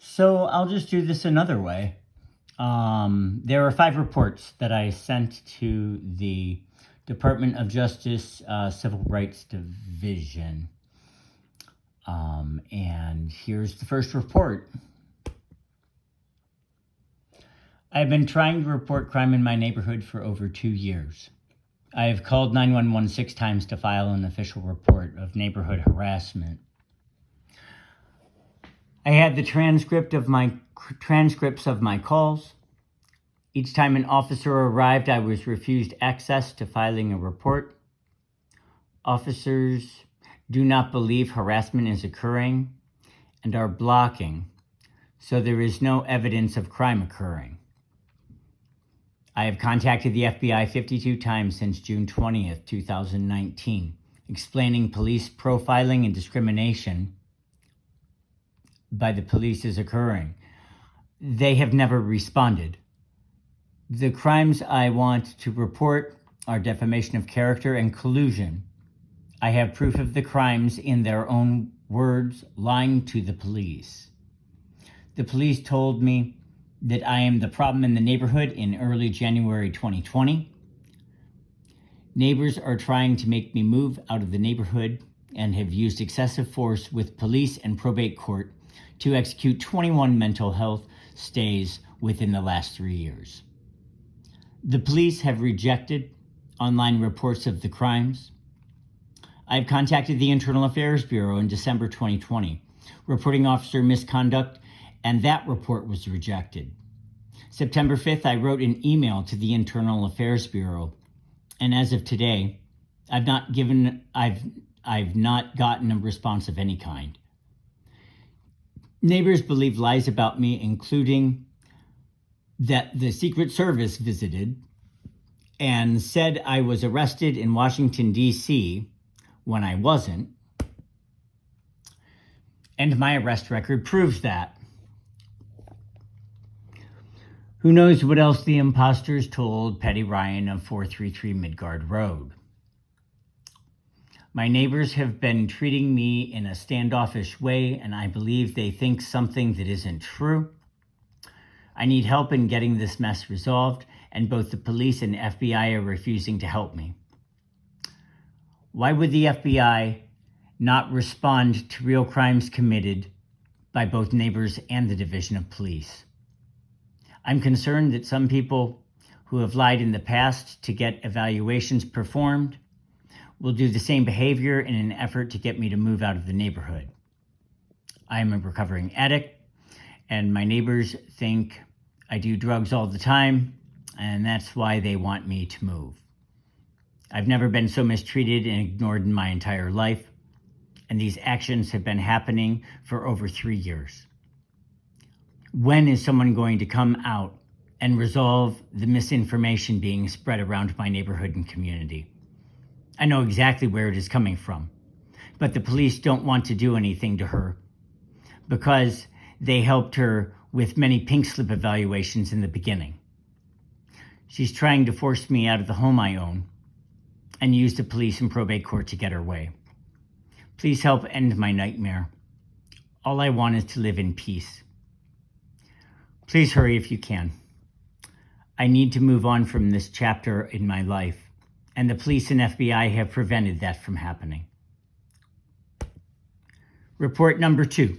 So I'll just do this another way. There are 5 reports that I sent to the Department of Justice Civil Rights Division. And here's the first report. I've been trying to report crime in my neighborhood for over 2 years. I have called 911 6 times to file an official report of neighborhood harassment. I had the transcripts of my calls. Each time an officer arrived, I was refused access to filing a report. Officers do not believe harassment is occurring and are blocking, so there is no evidence of crime occurring. I have contacted the FBI 52 times since June 20th, 2019, explaining police profiling and discrimination by the police is occurring. They have never responded. The crimes I want to report are defamation of character and collusion. I have proof of the crimes in their own words, lying to the police. The police told me that I am the problem in the neighborhood in early January 2020. Neighbors are trying to make me move out of the neighborhood and have used excessive force with police and probate court to execute 21 mental health stays within the last 3 years. The police have rejected online reports of the crimes. I've contacted the Internal Affairs Bureau in December 2020, reporting officer misconduct, and that report was rejected. September 5th, I wrote an email to the Internal Affairs Bureau, and as of today, I've not gotten a response of any kind. Neighbors believe lies about me, including that the Secret Service visited and said I was arrested in Washington, D.C. when I wasn't. And my arrest record proves that. Who knows what else the imposters told Petty Ryan of 433 Midgard Road. My neighbors have been treating me in a standoffish way, and I believe they think something that isn't true. I need help in getting this mess resolved, and both the police and FBI are refusing to help me. Why would the FBI not respond to real crimes committed by both neighbors and the Division of Police? I'm concerned that some people who have lied in the past to get evaluations performed will do the same behavior in an effort to get me to move out of the neighborhood. I am a recovering addict, and my neighbors think I do drugs all the time, and that's why they want me to move. I've never been so mistreated and ignored in my entire life, and these actions have been happening for over 3 years. When is someone going to come out and resolve the misinformation being spread around my neighborhood and community? I know exactly where it is coming from, but the police don't want to do anything to her because they helped her with many pink slip evaluations in the beginning. She's trying to force me out of the home I own and use the police and probate court to get her way. Please help end my nightmare. All I want is to live in peace. Please hurry if you can. I need to move on from this chapter in my life, and the police and FBI have prevented that from happening. Report number 2.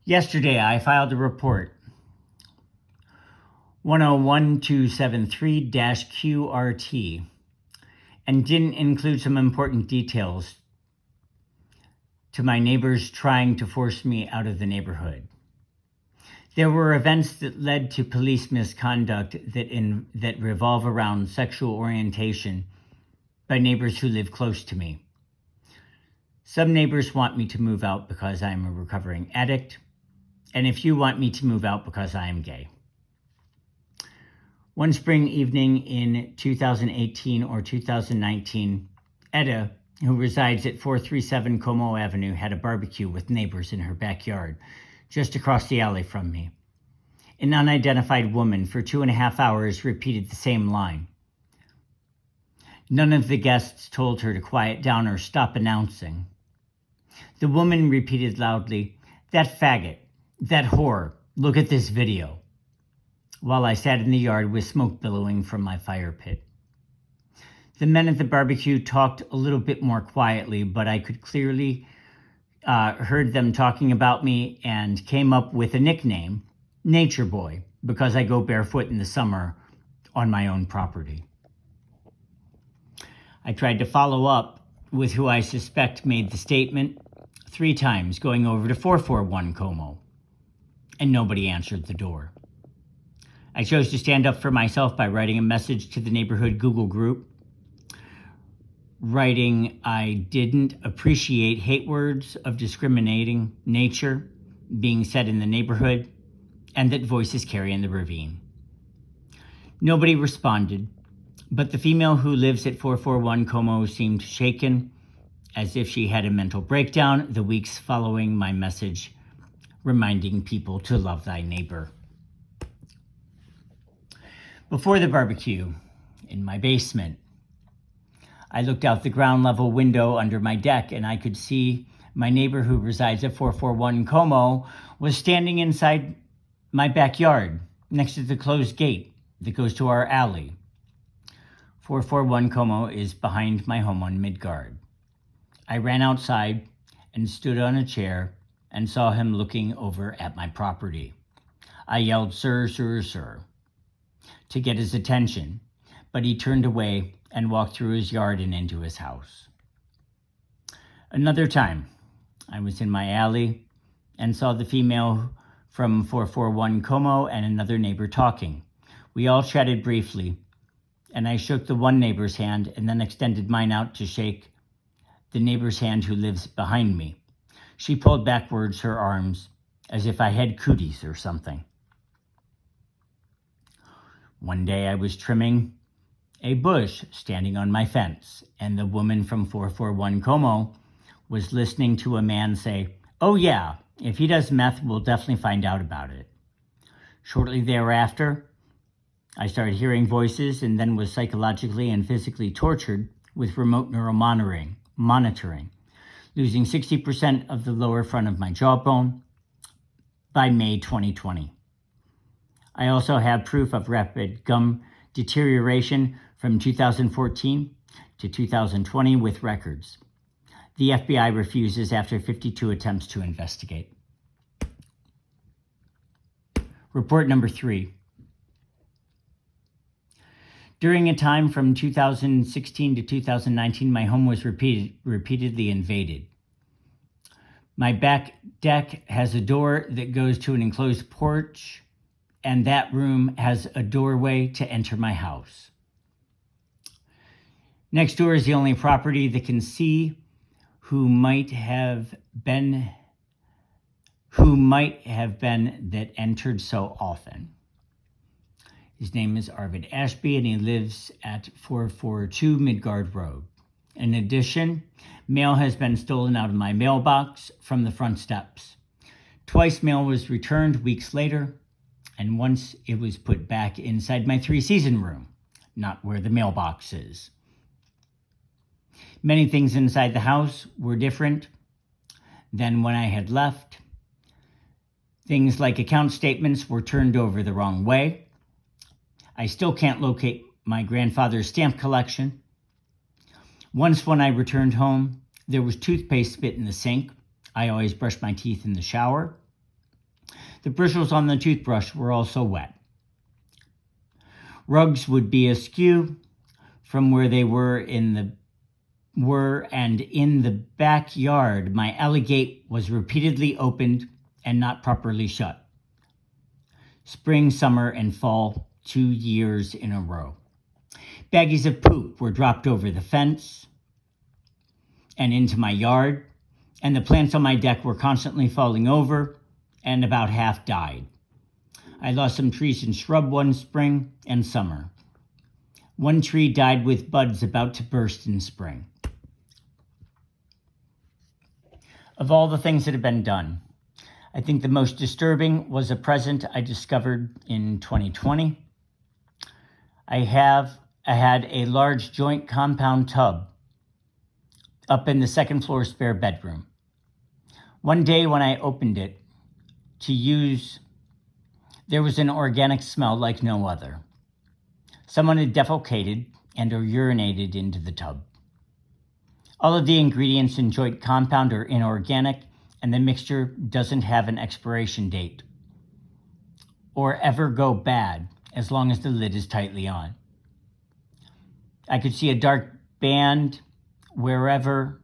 Yesterday, I filed a report 101273-QRT and didn't include some important details to my neighbors trying to force me out of the neighborhood. There were events that led to police misconduct that revolve around sexual orientation by neighbors who live close to me. Some neighbors want me to move out because I'm a recovering addict, and a few want me to move out because I am gay. One spring evening in 2018 or 2019, Etta, who resides at 437 Como Avenue, had a barbecue with neighbors in her backyard, just across the alley from me. An unidentified woman for 2.5 hours repeated the same line. None of the guests told her to quiet down or stop announcing. The woman repeated loudly, "That faggot, that whore, look at this video," while I sat in the yard with smoke billowing from my fire pit. The men at the barbecue talked a little bit more quietly, but I could clearly heard them talking about me and came up with a nickname, Nature Boy, because I go barefoot in the summer on my own property. I tried to follow up with who I suspect made the statement 3 times, going over to 441 Como, and nobody answered the door. I chose to stand up for myself by writing a message to the neighborhood Google group, writing I didn't appreciate hate words of discriminating nature being said in the neighborhood, and that voices carry in the ravine. Nobody responded, but the female who lives at 441 Como seemed shaken, as if she had a mental breakdown the weeks following my message reminding people to love thy neighbor. Before the barbecue, in my basement, I looked out the ground level window under my deck and I could see my neighbor who resides at 441 Como was standing inside my backyard next to the closed gate that goes to our alley. 441 Como is behind my home on Midgard. I ran outside and stood on a chair and saw him looking over at my property. I yelled, "Sir, sir, sir," to get his attention, but he turned away and walked through his yard and into his house. Another time, I was in my alley and saw the female from 441 Como and another neighbor talking. We all chatted briefly, and I shook the one neighbor's hand and then extended mine out to shake the neighbor's hand who lives behind me. She pulled backwards her arms as if I had cooties or something. One day I was trimming a bush standing on my fence, and the woman from 441 Como was listening to a man say, "Oh yeah, if he does meth, we'll definitely find out about it." Shortly thereafter, I started hearing voices and then was psychologically and physically tortured with remote neural monitoring, losing 60% of the lower front of my jawbone by May 2020. I also have proof of rapid gum deterioration from 2014 to 2020 with records. The FBI refuses after 52 attempts to investigate. Report number 3. During a time from 2016 to 2019, my home was repeatedly invaded. My back deck has a door that goes to an enclosed porch, and that room has a doorway to enter my house. Next door is the only property that can see who might have been that entered so often. His name is Arvid Ashby, and he lives at 442 Midgard Road. In addition, mail has been stolen out of my mailbox from the front steps. Twice mail was returned weeks later, and once it was put back inside my 3-season room, not where the mailbox is. Many things inside the house were different than when I had left. Things like account statements were turned over the wrong way. I still can't locate my grandfather's stamp collection. Once when I returned home, there was toothpaste spit in the sink. I always brush my teeth in the shower. The bristles on the toothbrush were also wet. Rugs would be askew from where they were and in the backyard, my alley gate was repeatedly opened and not properly shut. Spring, summer, and fall, 2 years in a row. Baggies of poop were dropped over the fence and into my yard, and the plants on my deck were constantly falling over, and about half died. I lost some trees and shrub one spring and summer. One tree died with buds about to burst in spring. Of all the things that have been done, I think the most disturbing was a present I discovered in 2020. I had a large joint compound tub up in the second floor spare bedroom. One day when I opened it to use, there was an organic smell like no other. Someone had defecated and or urinated into the tub. All of the ingredients in joint compound are inorganic, and the mixture doesn't have an expiration date or ever go bad as long as the lid is tightly on. I could see a dark band whatever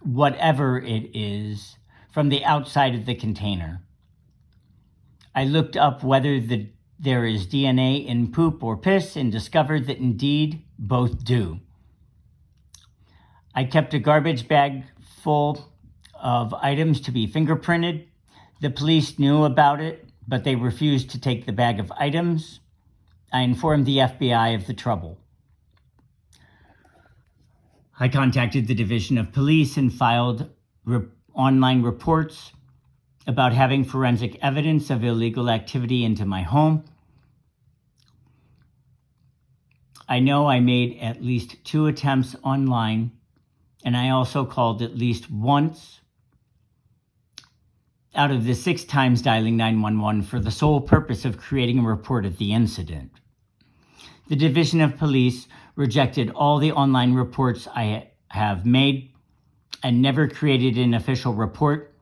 it is, from the outside of the container. I looked up whether there is DNA in poop or piss and discovered that indeed both do. I kept a garbage bag full of items to be fingerprinted. The police knew about it, but they refused to take the bag of items. I informed the FBI of the trouble. I contacted the Division of Police and filed online reports about having forensic evidence of illegal activity into my home. I know I made at least 2 attempts online, and I also called at least once out of the 6 times dialing 911 for the sole purpose of creating a report of the incident. The Division of Police rejected all the online reports I have made and never created an official report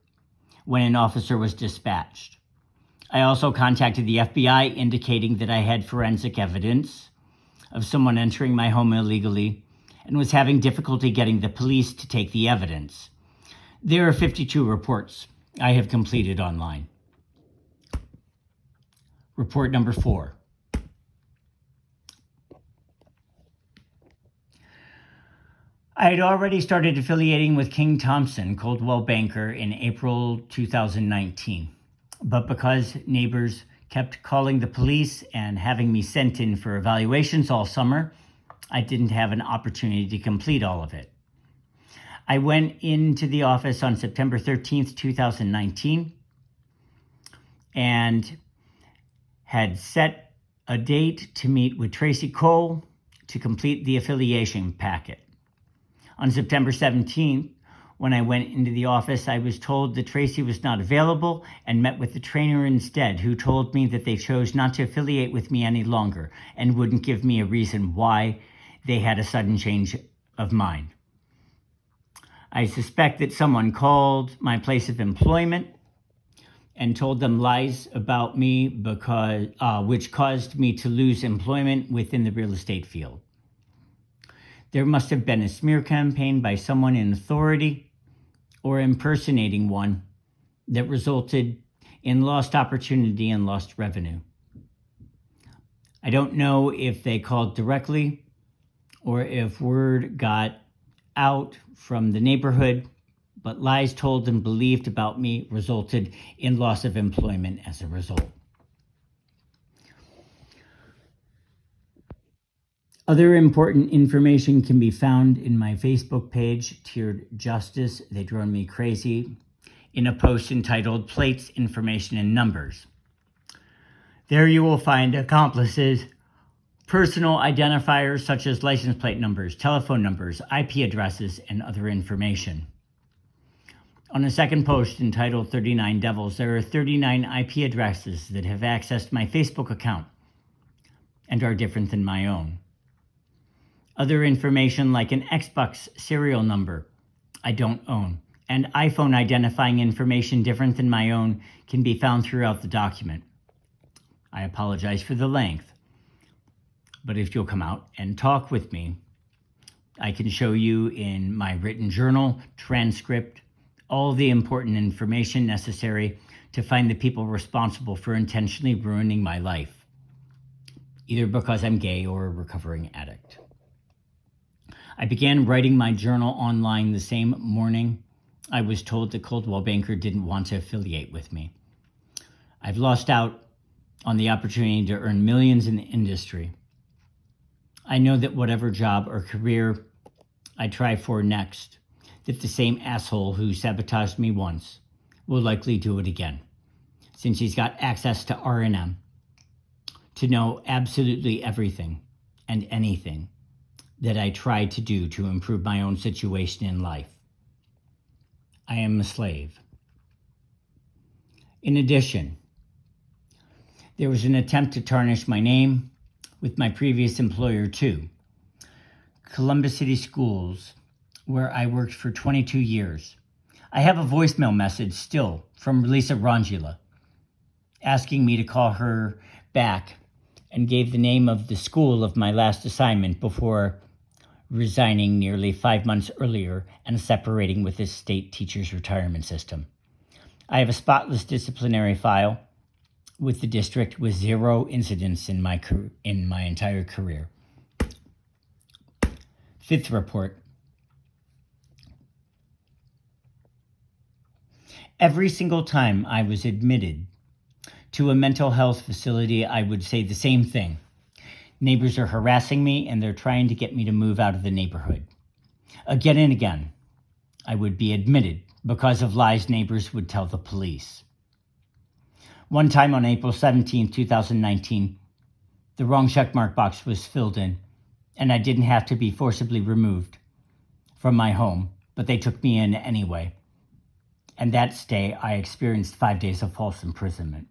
when an officer was dispatched. I also contacted the FBI indicating that I had forensic evidence of someone entering my home illegally and was having difficulty getting the police to take the evidence. There are 52 reports I have completed online. Report number 4. I had already started affiliating with King Thompson Coldwell Banker in April 2019, but because neighbors kept calling the police and having me sent in for evaluations all summer, I didn't have an opportunity to complete all of it. I went into the office on September 13th, 2019, and had set a date to meet with Tracy Cole to complete the affiliation packet. On September 17th, when I went into the office, I was told that Tracy was not available and met with the trainer instead, who told me that they chose not to affiliate with me any longer and wouldn't give me a reason why they had a sudden change of mind. I suspect that someone called my place of employment and told them lies about me which caused me to lose employment within the real estate field. There must have been a smear campaign by someone in authority or impersonating one that resulted in lost opportunity and lost revenue. I don't know if they called directly or if word got out from the neighborhood, but lies told and believed about me resulted in loss of employment as a result. Other important information can be found in my Facebook page, Tiered Justice, They Drove Me Crazy, in a post entitled Plates, Information, and Numbers. There you will find accomplices, personal identifiers such as license plate numbers, telephone numbers, IP addresses, and other information. On a second post entitled 39 Devils, there are 39 IP addresses that have accessed my Facebook account and are different than my own. Other information like an Xbox serial number I don't own, and iPhone identifying information different than my own can be found throughout the document. I apologize for the length, but if you'll come out and talk with me, I can show you in my written journal, transcript, all the important information necessary to find the people responsible for intentionally ruining my life, either because I'm gay or a recovering addict. I began writing my journal online the same morning I was told that Coldwell Banker didn't want to affiliate with me. I've lost out on the opportunity to earn millions in the industry. I know that whatever job or career I try for next, that the same asshole who sabotaged me once will likely do it again, since he's got access to R&M to know absolutely everything and anything that I tried to do to improve my own situation in life. I am a slave. In addition, there was an attempt to tarnish my name with my previous employer too, Columbus City Schools, where I worked for 22 years. I have a voicemail message still from Lisa Rongila asking me to call her back, and gave the name of the school of my last assignment before resigning nearly 5 months earlier and separating with this state teacher's retirement system. I have a spotless disciplinary file with the district with 0 incidents in my entire career. Fifth report. Every single time I was admitted to a mental health facility, I would say the same thing. Neighbors are harassing me and they're trying to get me to move out of the neighborhood. Again and again, I would be admitted because of lies neighbors would tell the police. One time on April 17, 2019, the wrong checkmark box was filled in and I didn't have to be forcibly removed from my home, but they took me in anyway. And that stay, I experienced 5 days of false imprisonment.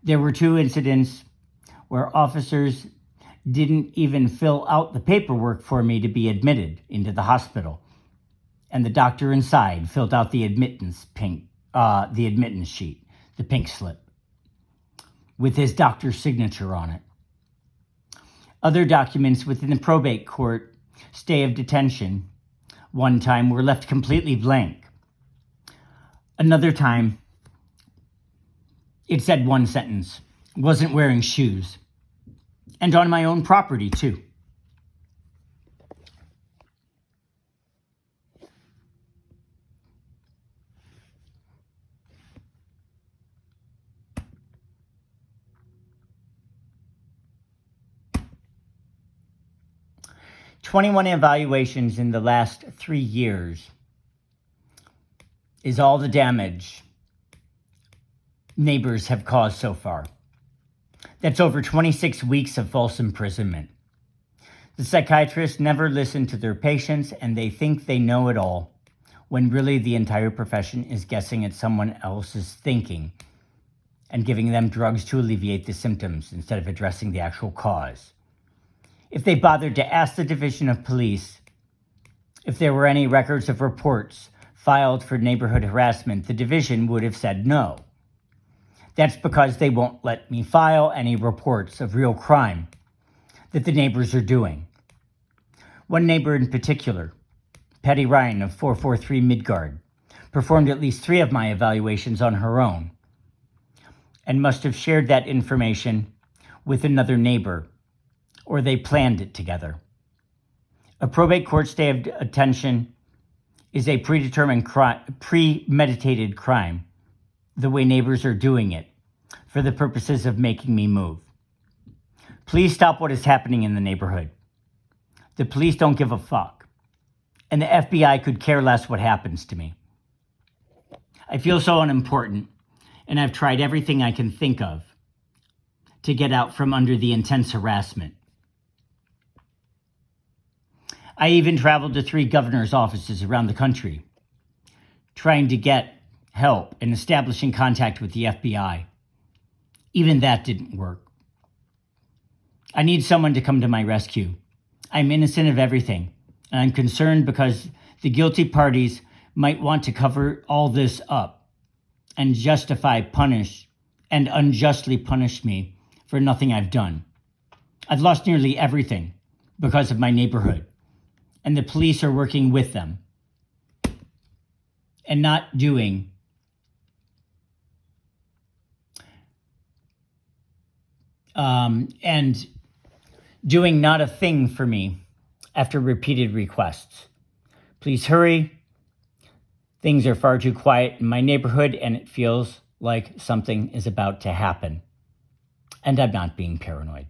There were 2 incidents where officers didn't even fill out the paperwork for me to be admitted into the hospital. And the doctor inside filled out the admittance sheet, the pink slip, with his doctor's signature on it. Other documents within the probate court stay of detention one time were left completely blank. Another time, it said one sentence, wasn't wearing shoes, and on my own property too. "21 evaluations in the last 3 years is all the damage neighbors have caused so far. That's over 26 weeks of false imprisonment. The psychiatrists never listen to their patients and they think they know it all, when really the entire profession is guessing at someone else's thinking and giving them drugs to alleviate the symptoms instead of addressing the actual cause. If they bothered to ask the Division of Police if there were any records of reports filed for neighborhood harassment, the division would have said no. That's because they won't let me file any reports of real crime that the neighbors are doing. One neighbor in particular, Patty Ryan of 443 Midgard, performed at least 3 of my evaluations on her own and must have shared that information with another neighbor, or they planned it together. A probate court stay of detention is a premeditated crime, the way neighbors are doing it, for the purposes of making me move. Please stop what is happening in the neighborhood. The police don't give a fuck, and the FBI could care less what happens to me. I feel so unimportant, and I've tried everything I can think of to get out from under the intense harassment. I even traveled to 3 governor's offices around the country, trying to get help and establishing contact with the FBI. Even that didn't work. I need someone to come to my rescue. I'm innocent of everything, and I'm concerned because the guilty parties might want to cover all this up and unjustly punish me for nothing I've done. I've lost nearly everything because of my neighborhood, and the police are working with them and not doing not a thing for me after repeated requests. Please hurry. Things are far too quiet in my neighborhood, and it feels like something is about to happen. And I'm not being paranoid.